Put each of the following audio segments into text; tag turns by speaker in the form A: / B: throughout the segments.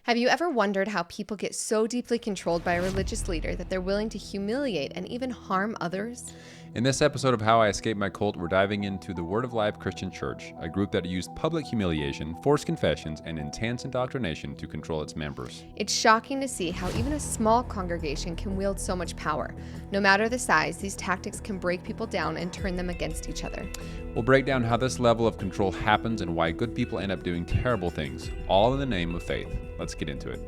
A: Have you ever wondered how people get so deeply controlled by a religious leader that they're willing to humiliate and even harm others?
B: In this episode of How I Escaped My Cult, we're diving into the Word of Life Christian Church, a group that used public humiliation, forced confessions, and intense indoctrination to control its members.
A: It's shocking to see how even a small congregation can wield so much power. No matter the size, these tactics can break people down and turn them against each other.
B: We'll break down how this level of control happens and why good people end up doing terrible things, all in the name of faith. Let's get into it.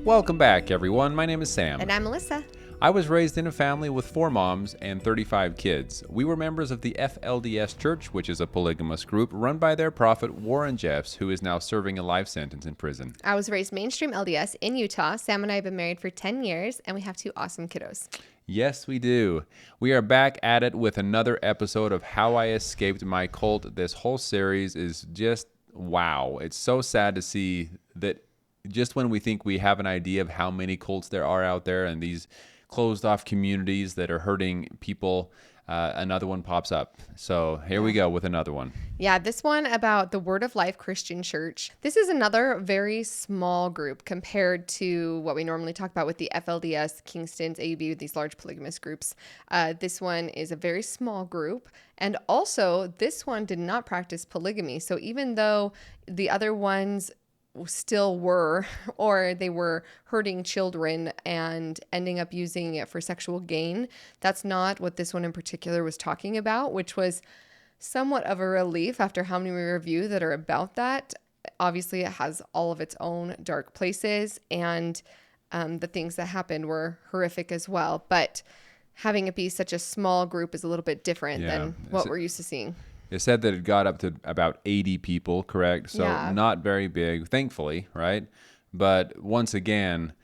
B: Welcome back, everyone. My name is Sam.
A: And I'm Melissa.
B: I was raised in a family with 4 moms and 35 kids. We were members of the FLDS Church, which is a polygamous group run by their prophet Warren Jeffs, who is now serving a life sentence in prison.
A: I was raised mainstream LDS in Utah. Sam and I have been married for 10 years, and we have 2 awesome kiddos.
B: Yes, we do. We are back at it with another episode of How I Escaped My Cult. This whole series is just wow. It's so sad to see that just when we think we have an idea of how many cults there are out there and these closed off communities that are hurting people, another one pops up. So here we go with another one.
A: Yeah, this one about the Word of Life Christian Church. This is another very small group compared to what we normally talk about with the FLDS, Kingston's, AUB, these large polygamous groups. This one is a very small group. And also, this one did not practice polygamy. So even though the other ones still were, or they were hurting children and ending up using it for sexual gain, that's not what this one in particular was talking about, which was somewhat of a relief after how many we review that are about that. Obviously, it has all of its own dark places, and the things that happened were horrific as well. But having it be such a small group is a little bit different than what we're used to seeing.
B: It said that it got up to about 80 people, correct? So not very big, thankfully, right? But once again,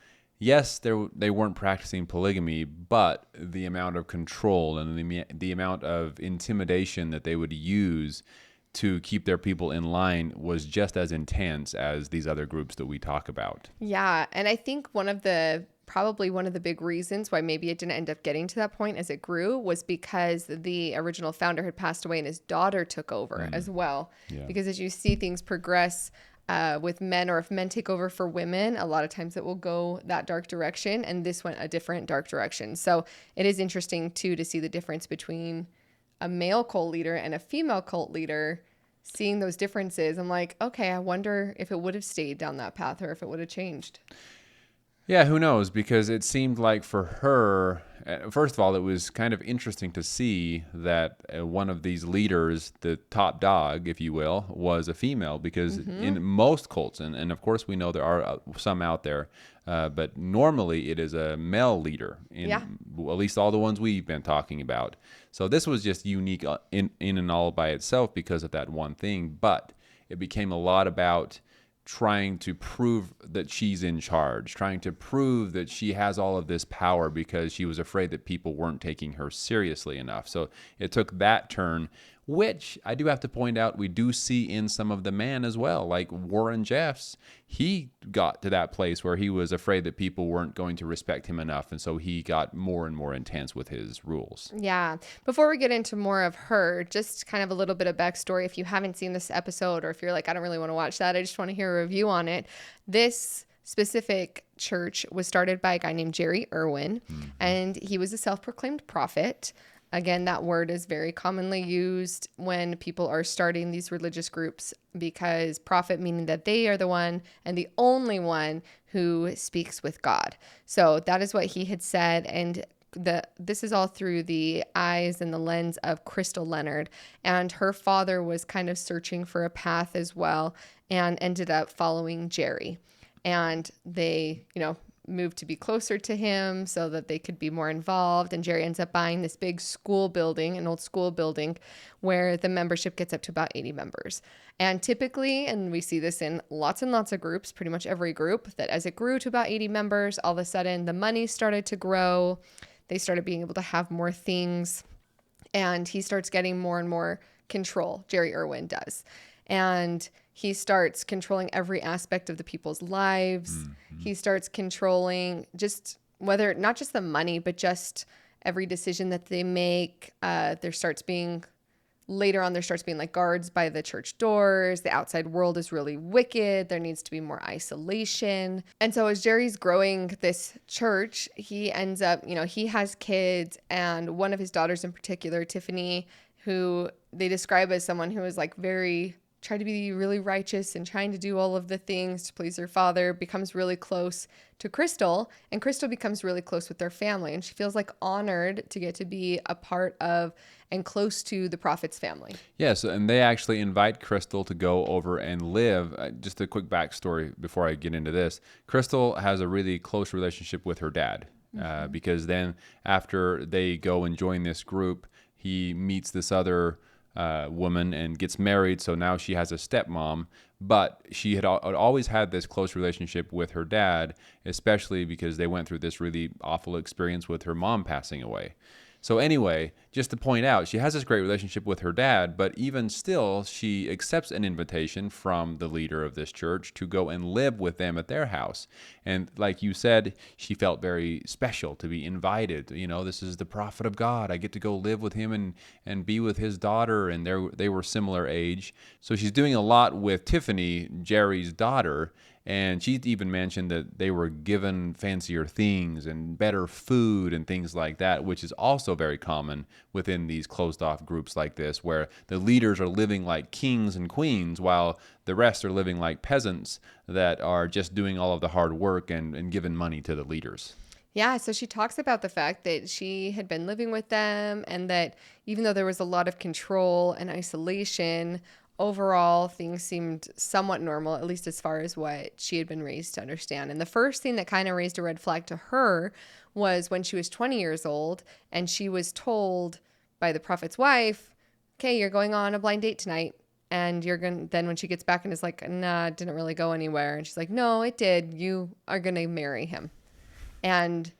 B: yes, they weren't practicing polygamy, but the amount of control and the amount of intimidation that they would use to keep their people in line was just as intense as these other groups that we talk about.
A: Yeah, and I think probably one of the big reasons why maybe it didn't end up getting to that point as it grew was because the original founder had passed away and his daughter took over as well. Yeah. Because as you see things progress with men, or if men take over for women, a lot of times it will go that dark direction, and this went a different dark direction. So it is interesting too to see the difference between a male cult leader and a female cult leader. Seeing those differences, I'm like, okay, I wonder if it would have stayed down that path or if it would have changed.
B: Yeah, who knows? Because it seemed like for her, first of all, it was kind of interesting to see that one of these leaders, the top dog, if you will, was a female. Because in most cults, and of course we know there are some out there, but normally it is a male leader in at least all the ones we've been talking about. So this was just unique in and all by itself because of that one thing. But it became a lot about trying to prove that she's in charge, trying to prove that she has all of this power because she was afraid that people weren't taking her seriously enough. So it took that turn, which I do have to point out we do see in some of the men as well, like Warren Jeffs. He got to that place where he was afraid that people weren't going to respect him enough, and so he got more and more intense with his rules.
A: Yeah. Before we get into more of her, just kind of a little bit of backstory. If you haven't seen this episode, or if you're like, I don't really want to watch that, I just want to hear a review on it. This specific church was started by a guy named Jerry Irwin, and he was a self-proclaimed prophet. Again, that word is very commonly used when people are starting these religious groups, because prophet meaning that they are the one and the only one who speaks with God. So that is what he had said. And this is all through the eyes and the lens of Crystal Leonard. And her father was kind of searching for a path as well and ended up following Jerry. And they, moved to be closer to him so that they could be more involved. And Jerry ends up buying this big school building, an old school building, where the membership gets up to about 80 members. And typically, and we see this in lots and lots of groups, pretty much every group, that as it grew to about 80 members, all of a sudden the money started to grow. They started being able to have more things. And he starts getting more and more control. Jerry Irwin does. And he starts controlling every aspect of the people's lives. He starts controlling not just the money, but just every decision that they make. There starts being later on there starts being like guards by the church doors. The outside world is really wicked. There needs to be more isolation. And so as Jerry's growing this church, he ends up, he has kids, and one of his daughters in particular, Tiffany, who they describe as someone who is like tried to be really righteous and trying to do all of the things to please her father, becomes really close to Crystal, and Crystal becomes really close with their family, and she feels like honored to get to be a part of and close to the prophet's family.
B: Yes, and they actually invite Crystal to go over and live. Just a quick backstory before I get into this. Crystal has a really close relationship with her dad, because then after they go and join this group, he meets this other woman and gets married, so now she has a stepmom, but she had always had this close relationship with her dad, especially because they went through this really awful experience with her mom passing away. So anyway, just to point out, she has this great relationship with her dad, but even still, she accepts an invitation from the leader of this church to go and live with them at their house. And like you said, she felt very special to be invited. This is the prophet of God. I get to go live with him and be with his daughter, and they were similar age. So she's doing a lot with Tiffany, Jerry's daughter. And she even mentioned that they were given fancier things and better food and things like that, which is also very common within these closed-off groups like this, where the leaders are living like kings and queens while the rest are living like peasants that are just doing all of the hard work and giving money to the leaders.
A: Yeah, so she talks about the fact that she had been living with them, and that even though there was a lot of control and isolation, overall, things seemed somewhat normal, at least as far as what she had been raised to understand. And the first thing that kind of raised a red flag to her was when she was 20 years old, and she was told by the prophet's wife, okay, you're going on a blind date tonight. And then when she gets back and is like, nah, it didn't really go anywhere. And she's like, no, it did. You are going to marry him. And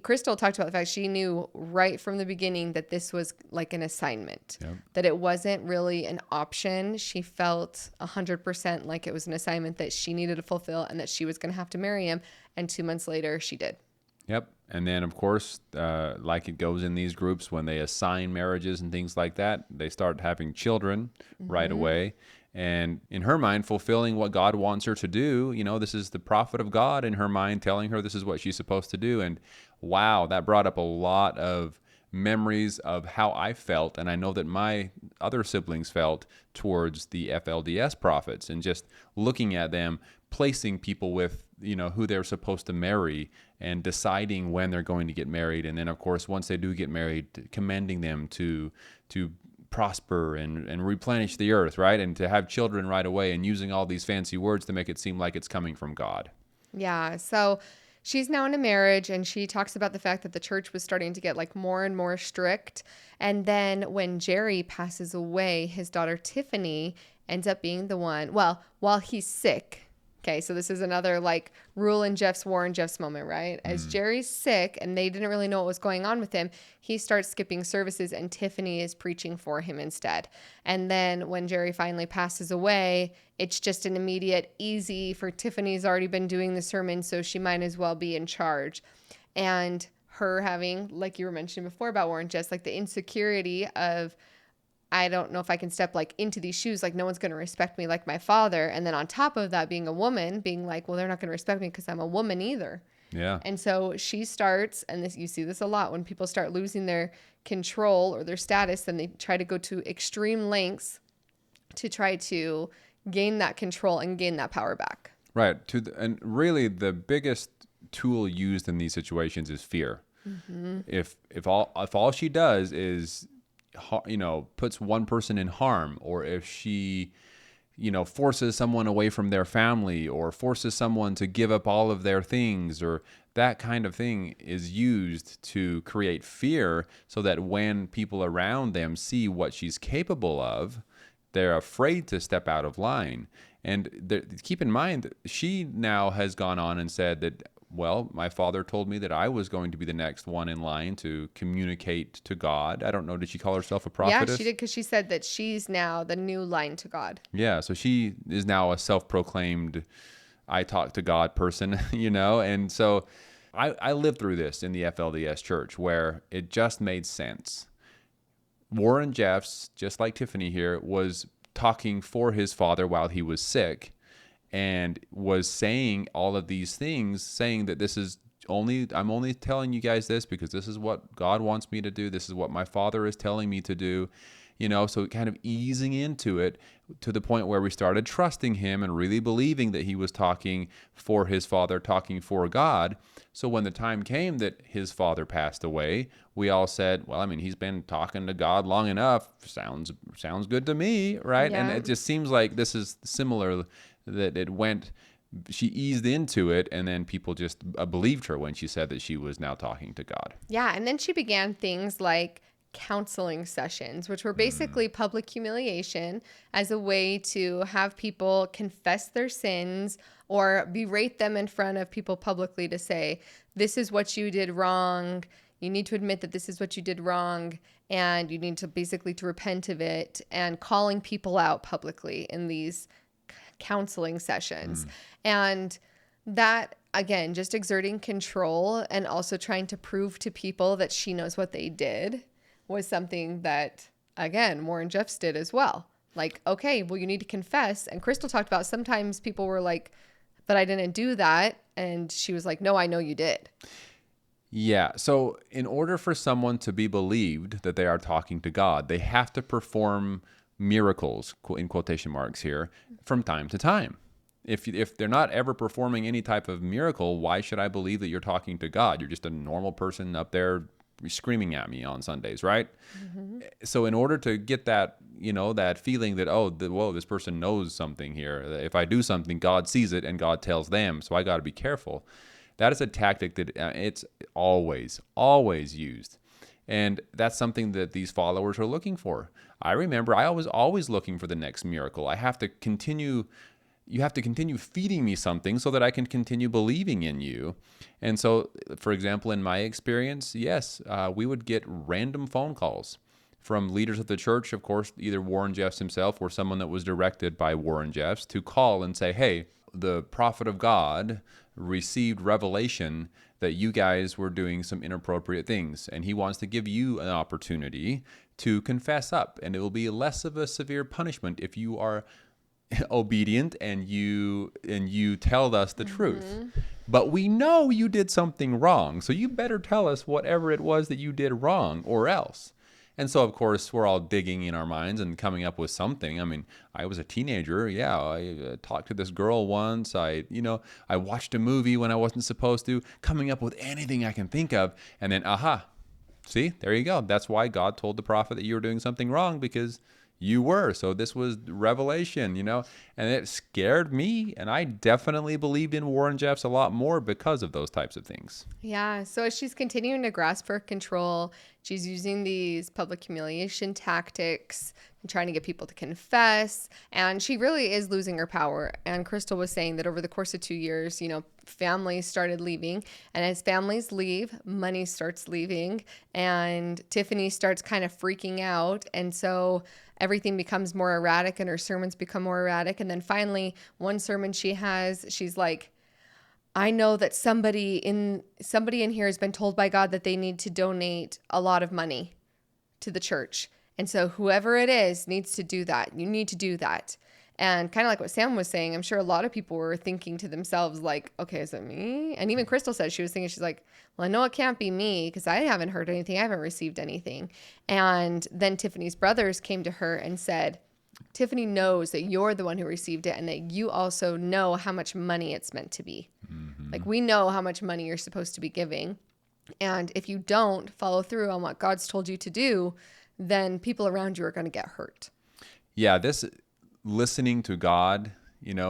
A: Crystal talked about the fact she knew right from the beginning that this was like an assignment, that it wasn't really an option. She felt 100% like it was an assignment that she needed to fulfill, and that she was going to have to marry him. And 2 months later, she did.
B: Yep. And then, of course, like it goes in these groups, when they assign marriages and things like that, they start having children right away. And in her mind, fulfilling what God wants her to do. This is the prophet of God in her mind telling her this is what she's supposed to do. And wow, that brought up a lot of memories of how I felt. And I know that my other siblings felt towards the FLDS prophets, and just looking at them, placing people with, who they're supposed to marry, and deciding when they're going to get married. And then, of course, once they do get married, commending them to prosper and replenish the earth, right? And to have children right away, and using all these fancy words to make it seem like it's coming from God.
A: Yeah. So she's now in a marriage, and she talks about the fact that the church was starting to get like more and more strict. And then when Jerry passes away, his daughter Tiffany ends up being the one, well, while he's sick. Okay, so this is another like War and Jeff's moment, right? As Jerry's sick and they didn't really know what was going on with him, he starts skipping services, and Tiffany is preaching for him instead. And then when Jerry finally passes away, it's just an immediate easy for Tiffany's already been doing the sermon, so she might as well be in charge. And her having, like you were mentioning before about Warren, just like the insecurity of, I don't know if I can step like into these shoes, like no one's going to respect me like my father. And then on top of that, being a woman, being like, well, they're not going to respect me because I'm a woman either.
B: Yeah.
A: And so she starts, and this, you see this a lot when people start losing their control or their status, then they try to go to extreme lengths to try to gain that control and gain that power back.
B: Right. And really the biggest tool used in these situations is fear. If all she does is, puts one person in harm, or if she, forces someone away from their family, or forces someone to give up all of their things, or that kind of thing is used to create fear, so that when people around them see what she's capable of, they're afraid to step out of line. And keep in mind, she now has gone on and said that, well, my father told me that I was going to be the next one in line to communicate to God. I don't know, did she call herself a prophetess?
A: Yeah, she did, because she said that she's now the new line to God.
B: Yeah, so she is now a self-proclaimed I talk to God person, And so I lived through this in the FLDS church, where it just made sense. Warren Jeffs, just like Tiffany here, was talking for his father while he was sick and was saying all of these things, saying that I'm only telling you guys this because this is what God wants me to do. This is what my father is telling me to do. So kind of easing into it to the point where we started trusting him and really believing that he was talking for his father, talking for God. So when the time came that his father passed away, we all said, well, I mean, he's been talking to God long enough. Sounds good to me, right? And
A: Yeah.
B: it just seems like this is similar, that she eased into it, and then people just believed her when she said that she was now talking to God.
A: Yeah. And then she began things like counseling sessions, which were basically public humiliation as a way to have people confess their sins or berate them in front of people publicly to say, this is what you did wrong. You need to admit that this is what you did wrong. And you need to basically to repent of it, and calling people out publicly in these counseling sessions. And that, again, just exerting control and also trying to prove to people that she knows what they did was something that, again, Warren Jeffs did as well. Like, okay, well, you need to confess. And Crystal talked about sometimes people were like, but I didn't do that. And she was like, no, I know you did.
B: Yeah. So in order for someone to be believed that they are talking to God, they have to perform miracles, in quotation marks here, from time to time. If they're not ever performing any type of miracle, why should I believe that you're talking to God? You're just a normal person up there screaming at me on Sundays, right? Mm-hmm. So in order to get that, that feeling that, whoa, this person knows something here. If I do something, God sees it and God tells them, so I got to be careful. That is a tactic that it's always used. And that's something that these followers are looking for. I remember I was always looking for the next miracle. You have to continue feeding me something so that I can continue believing in you. And so, for example, in my experience, yes, we would get random phone calls from leaders of the church, of course, either Warren Jeffs himself or someone that was directed by Warren Jeffs, to call and say, hey, the prophet of God received revelation that you guys were doing some inappropriate things, and he wants to give you an opportunity to confess up, and it will be less of a severe punishment if you are obedient and you tell us the truth. But we know you did something wrong, so you better tell us whatever it was that you did wrong, or else. And so, of course, we're all digging in our minds and coming up with something. I mean, I was a teenager. Yeah, I talked to this girl once. I watched a movie when I wasn't supposed to, coming up with anything I can think of. And then, see, there you go. That's why God told the prophet that you were doing something wrong, because you were. So this was revelation, and it scared me. And I definitely believed in Warren Jeffs a lot more because of those types of things.
A: Yeah. So as she's continuing to grasp for control, she's using these public humiliation tactics and trying to get people to confess. And she really is losing her power. And Crystal was saying that over the course of 2 years, families started leaving. And as families leave, money starts leaving. And Tiffany starts kind of freaking out. And so everything becomes more erratic and her sermons become more erratic. And then finally, one sermon she has, she's like, I know that somebody in here has been told by God that they need to donate a lot of money to the church. And so whoever it is needs to do that. You need to do that. And kind of like what Sam was saying, I'm sure a lot of people were thinking to themselves like, okay, is it me? And even Crystal said, she was thinking, she's like, well, I know it can't be me because I haven't heard anything. I haven't received anything. And then Tiffany's brothers came to her and said, Tiffany knows that you're the one who received it and that you also know how much money it's meant to be. Mm-hmm. Like, we know how much money you're supposed to be giving. And if you don't follow through on what God's told you to do, then people around you are going to get hurt.
B: Yeah, this listening to God,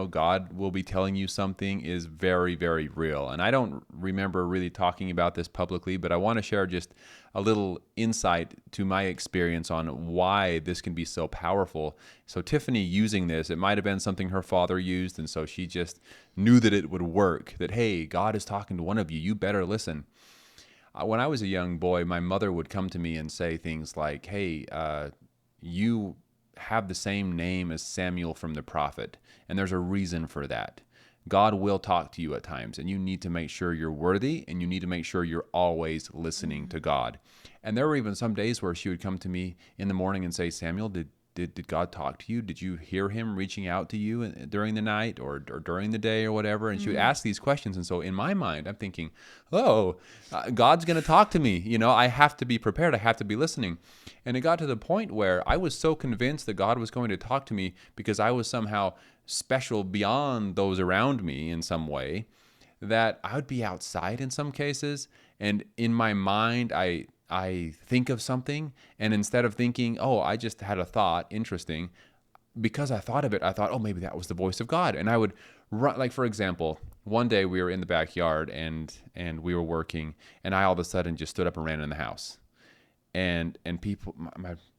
B: God will be telling you something, is very, very real. And I don't remember really talking about this publicly, but I want to share just a little insight to my experience on why this can be so powerful. So Tiffany using this, it might have been something her father used, and so she just knew that it would work, that, hey, God is talking to one of you, you better listen. When I was a young boy, my mother would come to me and say things like, hey, you have the same name as Samuel from the prophet, and there's a reason for that. God will talk to you at times, and you need to make sure you're worthy, and you need to make sure you're always listening to God. And there were even some days where she would come to me in the morning and say, Samuel, did God talk to you? Did you hear him reaching out to you during the night or during the day or whatever? And she would ask these questions. And so in my mind, I'm thinking, God's going to talk to me. I have to be prepared. I have to be listening. And it got to the point where I was so convinced that God was going to talk to me because I was somehow special beyond those around me in some way, that I would be outside in some cases. And in my mind, I think of something, and instead of thinking, oh, I just had a thought, interesting, because I thought of it, I thought, oh, maybe that was the voice of God. And I would run, like, for example, one day we were in the backyard and we were working, and I all of a sudden just stood up and ran in the house. And people,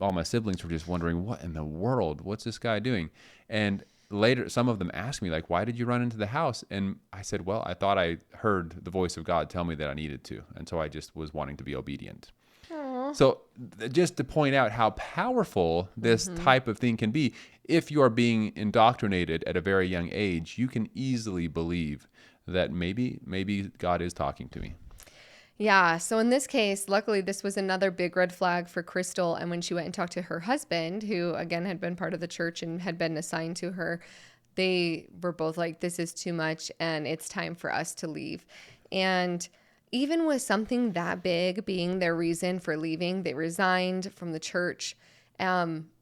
B: all my siblings were just wondering, what in the world? What's this guy doing? And later, some of them asked me, like, why did you run into the house? And I said, well, I thought I heard the voice of God tell me that I needed to. And so I just was wanting to be obedient. So just to point out how powerful this type of thing can be, if you are being indoctrinated at a very young age, you can easily believe that maybe God is talking to me.
A: Yeah. So in this case, luckily, this was another big red flag for Crystal. And when she went and talked to her husband, who again had been part of the church and had been assigned to her, they were both like, this is too much and it's time for us to leave. And even with something that big being their reason for leaving, they resigned from the church.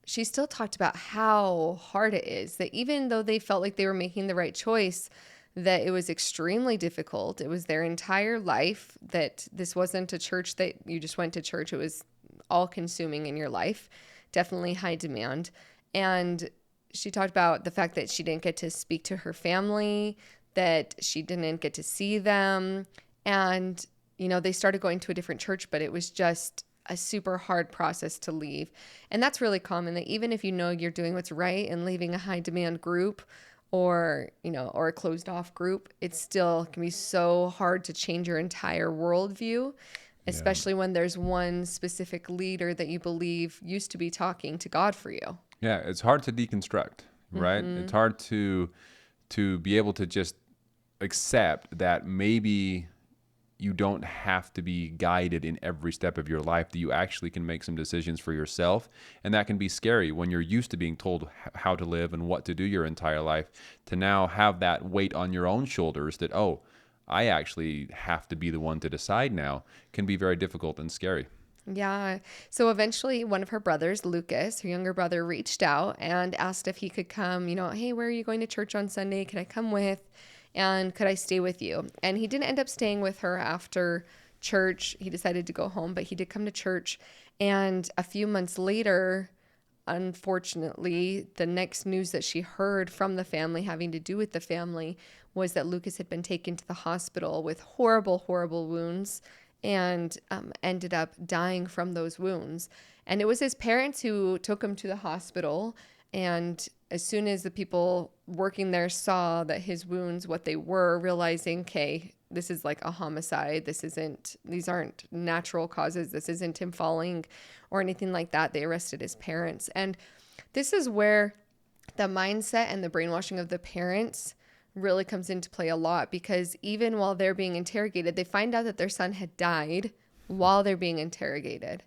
A: She still talked about how hard it is, that even though they felt like they were making the right choice, that it was extremely difficult. It was their entire life, that this wasn't a church that you just went to church. It was all consuming in your life, definitely high demand. And she talked about the fact that she didn't get to speak to her family, that she didn't get to see them. And, they started going to a different church, but it was just a super hard process to leave. And that's really common, that even if you're doing what's right and leaving a high demand group or a closed off group, it still can be so hard to change your entire worldview, especially when there's one specific leader that you believe used to be talking to God for you.
B: Yeah, it's hard to deconstruct, right? It's hard to be able to just accept that maybe you don't have to be guided in every step of your life, that you actually can make some decisions for yourself. And that can be scary when you're used to being told how to live and what to do your entire life, to now have that weight on your own shoulders that, oh, I actually have to be the one to decide now, can be very difficult and scary.
A: Yeah. So eventually one of her brothers, Lucas, her younger brother, reached out and asked if he could come, hey, where are you going to church on Sunday? Could I come with? And could I stay with you? And he didn't end up staying with her after church. He decided to go home, but he did come to church. And a few months later, unfortunately, the next news that she heard from the family, having to do with the family, was that Lucas had been taken to the hospital with horrible, horrible wounds and ended up dying from those wounds. And it was his parents who took him to the hospital. And as soon as the people working there saw that his wounds, what they were, realizing, okay, this is like a homicide. These aren't natural causes. This isn't him falling or anything like that. They arrested his parents. And this is where the mindset and the brainwashing of the parents really comes into play a lot, because even while they're being interrogated, they find out that their son had died while they're being interrogated,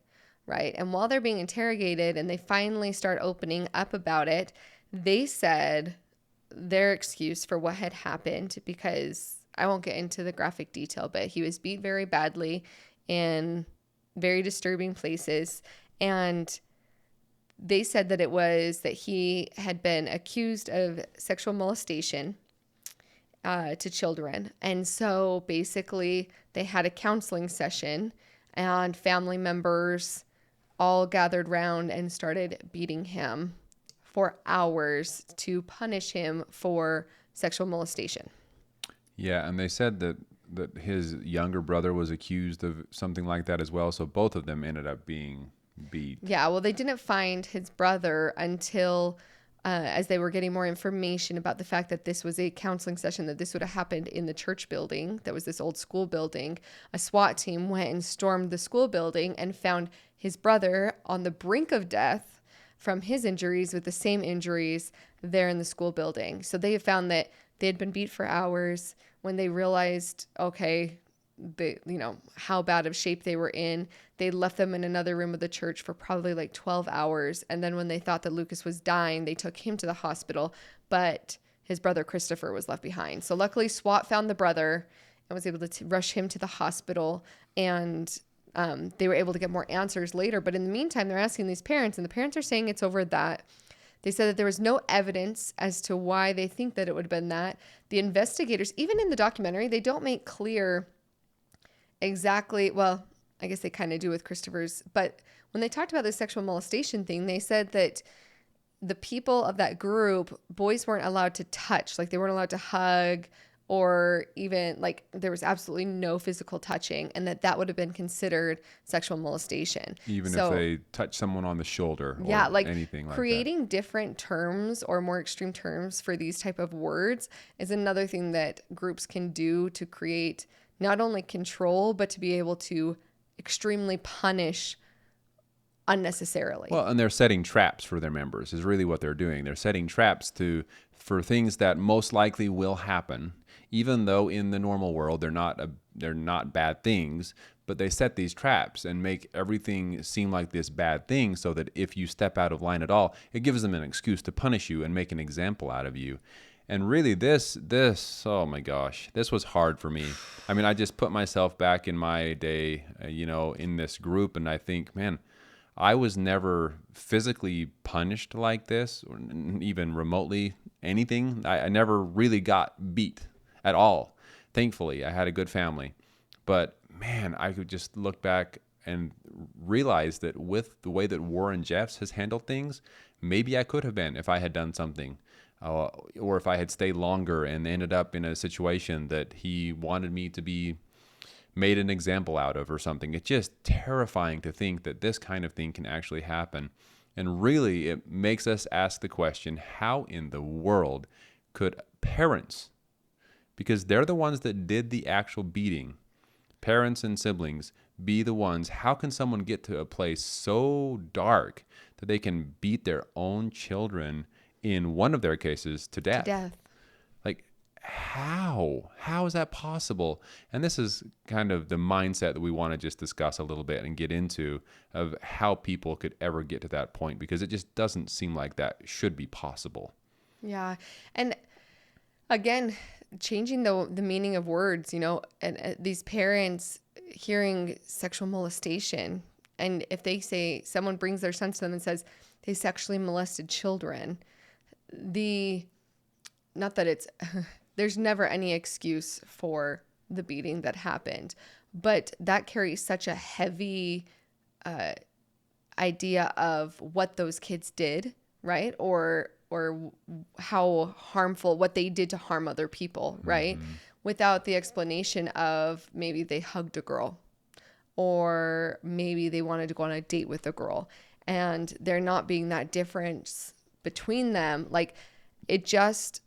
A: right? And while they're being interrogated and they finally start opening up about it, they said their excuse for what had happened, because I won't get into the graphic detail, but he was beat very badly in very disturbing places. And they said that it was that he had been accused of sexual molestation to children. And so basically they had a counseling session and family members all gathered round and started beating him for hours to punish him for sexual molestation.
B: Yeah, and they said that his younger brother was accused of something like that as well. So both of them ended up being beat.
A: Yeah, well, they didn't find his brother until as they were getting more information about the fact that this was a counseling session, that this would have happened in the church building. That was this old school building. A SWAT team went and stormed the school building and found his brother on the brink of death from his injuries with the same injuries there in the school building. So they have found that They had been beat for hours. When they realized, okay, how bad of shape they were in, they left them in another room of the church for probably like 12 hours. And then when they thought that Lucas was dying, they took him to the hospital, but his brother Christopher was left behind. So luckily SWAT found the brother and was able to rush him to the hospital, and they were able to get more answers later. But in the meantime, they're asking these parents, and the parents are saying it's over that. They said that there was no evidence as to why they think that it would have been that. The investigators, even in the documentary, they don't make clear exactly, well, I guess they kind of do with Christopher's, but when they talked about the sexual molestation thing, they said that the people of that group, boys weren't allowed to touch, like they weren't allowed to hug, or even like there was absolutely no physical touching, and that would have been considered sexual molestation.
B: Even if they touch someone on the shoulder or anything like that.
A: Creating different terms or more extreme terms for these type of words is another thing that groups can do to create not only control, but to be able to extremely punish unnecessarily.
B: Well, and they're setting traps for their members is really what they're doing. They're setting traps for things that most likely will happen, even though in the normal world they're not bad things, but they set these traps and make everything seem like this bad thing so that if you step out of line at all, it gives them an excuse to punish you and make an example out of you. And really this, oh my gosh, this was hard for me. I mean, I just put myself back in my day, in this group, and I think, man, I was never physically punished like this, or even remotely anything. I never really got beat at all. Thankfully, I had a good family. But man, I could just look back and realize that with the way that Warren Jeffs has handled things, maybe I could have been if I had done something. Or if I had stayed longer and ended up in a situation that he wanted me to be made an example out of or something. It's just terrifying to think that this kind of thing can actually happen. And really, it makes us ask the question, how in the world could parents, because they're the ones that did the actual beating, parents and siblings, be the ones, how can someone get to a place so dark that they can beat their own children, in one of their cases, to death? Like, how is that possible? And this is kind of the mindset that we want to just discuss a little bit and get into, of how people could ever get to that point, because it just doesn't seem like that should be possible.
A: Yeah. And again, changing the meaning of words, and these parents hearing sexual molestation, and if they say, someone brings their son to them and says they sexually molested children, not that it's there's never any excuse for the beating that happened, but that carries such a heavy idea of what those kids did, right? Or how harmful, what they did to harm other people, right? Mm-hmm. Without the explanation of maybe they hugged a girl, or maybe they wanted to go on a date with a girl, and there not being that difference between them. Like, it just,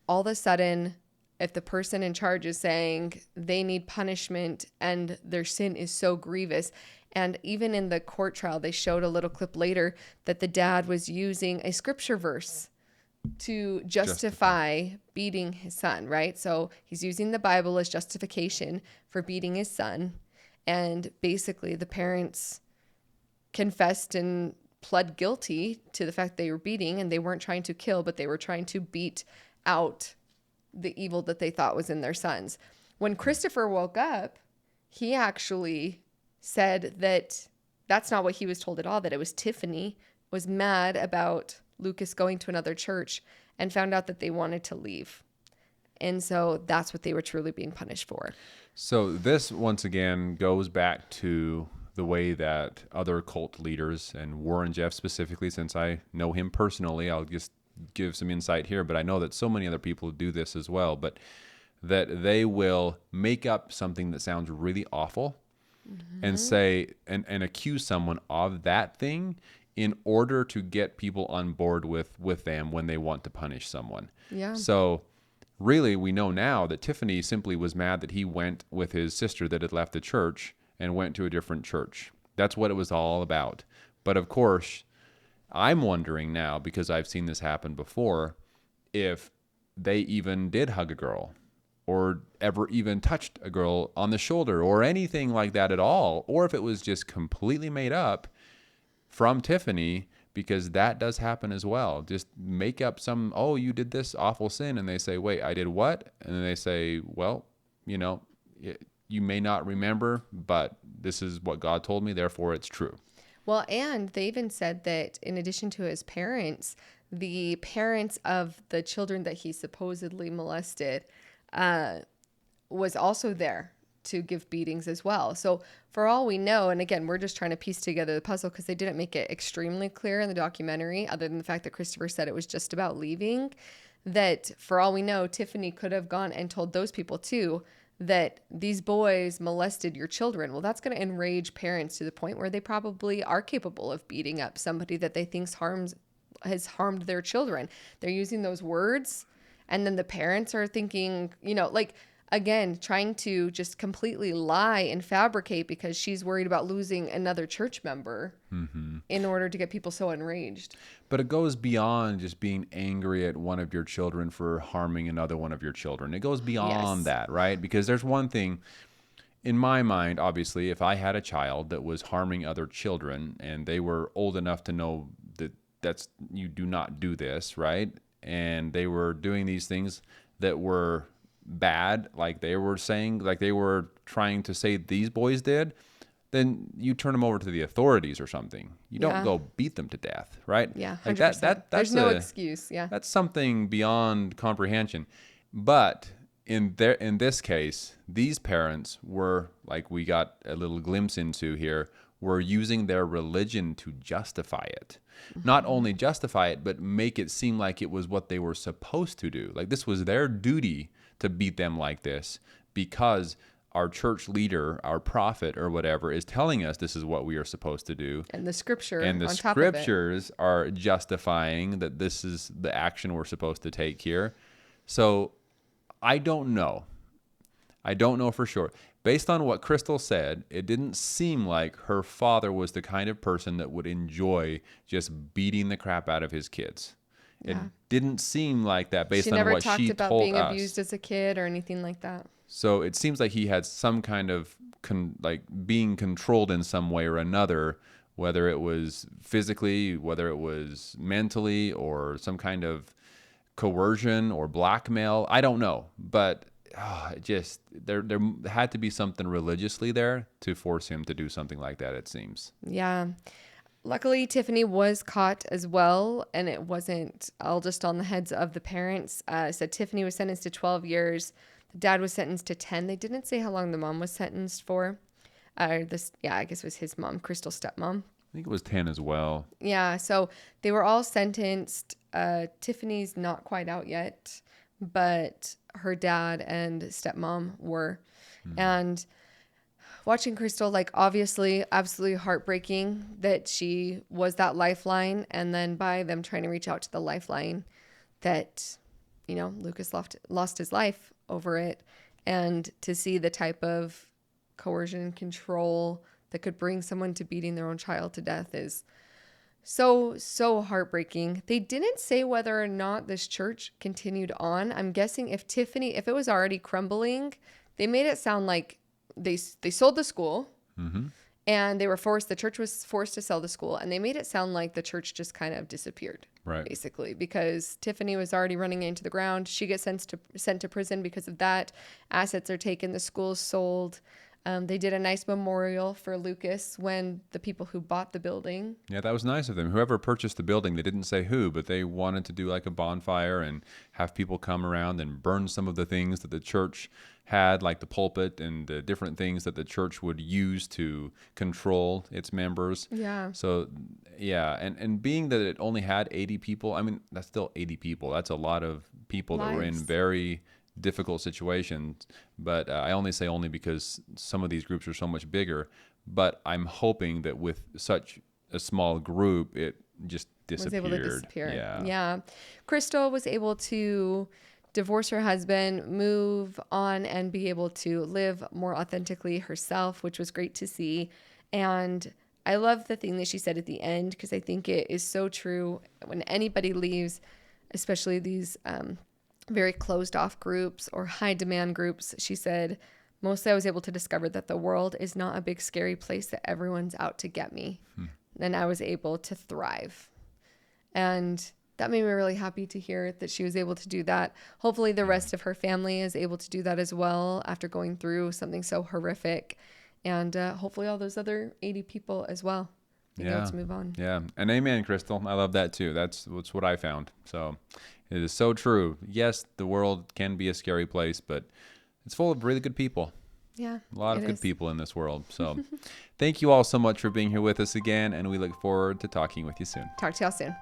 A: all of a sudden, if the person in charge is saying they need punishment and their sin is so grievous, and even in the court trial, they showed a little clip later that the dad was using a scripture verse to justify beating his son, right? So he's using the Bible as justification for beating his son. And basically the parents confessed and pled guilty to the fact they were beating, and they weren't trying to kill, but they were trying to beat out the evil that they thought was in their sons. When Christopher woke up, he actually said that that's not what he was told at all, that it was Tiffany was mad about Lucas going to another church and found out that they wanted to leave. And so that's what they were truly being punished for.
B: So this, once again, goes back to the way that other cult leaders, and Warren Jeff specifically, since I know him personally, I'll just give some insight here, but I know that so many other people do this as well, but that they will make up something that sounds really awful, mm-hmm. and say, and accuse someone of that thing in order to get people on board with them when they want to punish someone.
A: Yeah.
B: So really, we know now that Tiffany simply was mad that he went with his sister that had left the church and went to a different church. That's what it was all about. But of course, I'm wondering now, because I've seen this happen before, if they even did hug a girl or ever even touched a girl on the shoulder or anything like that at all, or if it was just completely made up from Tiffany, because that does happen as well. Just make up some, oh, you did this awful sin. And they say, wait, I did what? And then they say, well, you know, you may not remember, but this is what God told me, therefore it's true.
A: Well, and they even said that in addition to his parents, the parents of the children that he supposedly molested was also there to give beatings as well. So for all we know, and again, we're just trying to piece together the puzzle because they didn't make it extremely clear in the documentary, other than the fact that Christopher said it was just about leaving, that for all we know, Tiffany could have gone and told those people too that these boys molested your children. Well, that's going to enrage parents to the point where they probably are capable of beating up somebody that they think has harmed their children. They're using those words, and then the parents are thinking, like, again, trying to just completely lie and fabricate because she's worried about losing another church member in order to get people so enraged.
B: But it goes beyond just being angry at one of your children for harming another one of your children. It goes beyond that, right? Because there's one thing in my mind, obviously, if I had a child that was harming other children and they were old enough to know that you do not do this, right? And they were doing these things that were bad, like they were saying, like they were trying to say these boys did, then you turn them over to the authorities or something. You don't go beat them to death, right?
A: Yeah, 100%.
B: Like that's
A: there's no excuse. Yeah,
B: that's something beyond comprehension. But in this case, these parents were, like we got a little glimpse into here, were using their religion to justify it. Not only justify it, but make it seem like it was what they were supposed to do. Like this was their duty to beat them like this because our church leader, our prophet or whatever, is telling us this is what we are supposed to do.
A: And the scripture
B: and the
A: on top of it.
B: scriptures are justifying that this is the action we're supposed to take here. So I don't know. I don't know for sure. Based on what Crystal said, it didn't seem like her father was the kind of person that would enjoy just beating the crap out of his kids. It didn't seem like that based on what she told us.
A: She never talked about being abused as a kid or anything like that.
B: So it seems like he had some kind of being controlled in some way or another, whether it was physically, whether it was mentally, or some kind of coercion or blackmail. I don't know, but just there had to be something religiously there to force him to do something like that, it seems.
A: Yeah. Luckily, Tiffany was caught as well, and it wasn't all just on the heads of the parents. So Tiffany was sentenced to 12 years. The dad was sentenced to 10. They didn't say how long the mom was sentenced for. I guess it was his mom, Crystal's stepmom.
B: I think it was 10 as well.
A: Yeah, so they were all sentenced. Tiffany's not quite out yet, but her dad and stepmom were. And watching Crystal, like, obviously absolutely heartbreaking that she was that lifeline, and then by them trying to reach out to the lifeline that, Lucas lost his life over it, and to see the type of coercion and control that could bring someone to beating their own child to death is so heartbreaking. They didn't say whether or not this church continued on. I'm guessing if it was already crumbling, they made it sound like they sold the school, and the church was forced to sell the school, and they made it sound like the church just kind of disappeared,
B: right?
A: Basically, because Tiffany was already running into the ground. She gets sent to prison because of that. Assets are taken. The school's sold. They did a nice memorial for Lucas when the people who bought the building.
B: Yeah, that was nice of them. Whoever purchased the building, they didn't say who, but they wanted to do like a bonfire and have people come around and burn some of the things that the church had, like the pulpit and the different things that the church would use to control its members.
A: Yeah.
B: So, yeah, and being that it only had 80 people, I mean, that's still 80 people. That's a lot of people that were in very difficult situations, but I only say only because some of these groups are so much bigger. But I'm hoping that with such a small group, it just disappeared.
A: Was able to disappear.
B: Yeah.
A: Crystal was able to divorce her husband, move on, and be able to live more authentically herself, which was great to see. And I love the thing that she said at the end, because I think it is so true. When anybody leaves, especially these very closed off groups or high demand groups, she said, mostly I was able to discover that the world is not a big scary place that everyone's out to get me. And I was able to thrive. And that made me really happy to hear that she was able to do that. Hopefully the rest of her family is able to do that as well after going through something so horrific. And hopefully all those other 80 people as well being able to move on.
B: Yeah. And amen, Crystal. I love that too. That's what I found. So it is so true. Yes, the world can be a scary place, but it's full of really good people.
A: Yeah.
B: A lot of good people in this world. So thank you all so much for being here with us again. And we look forward to talking with you soon.
A: Talk to y'all soon.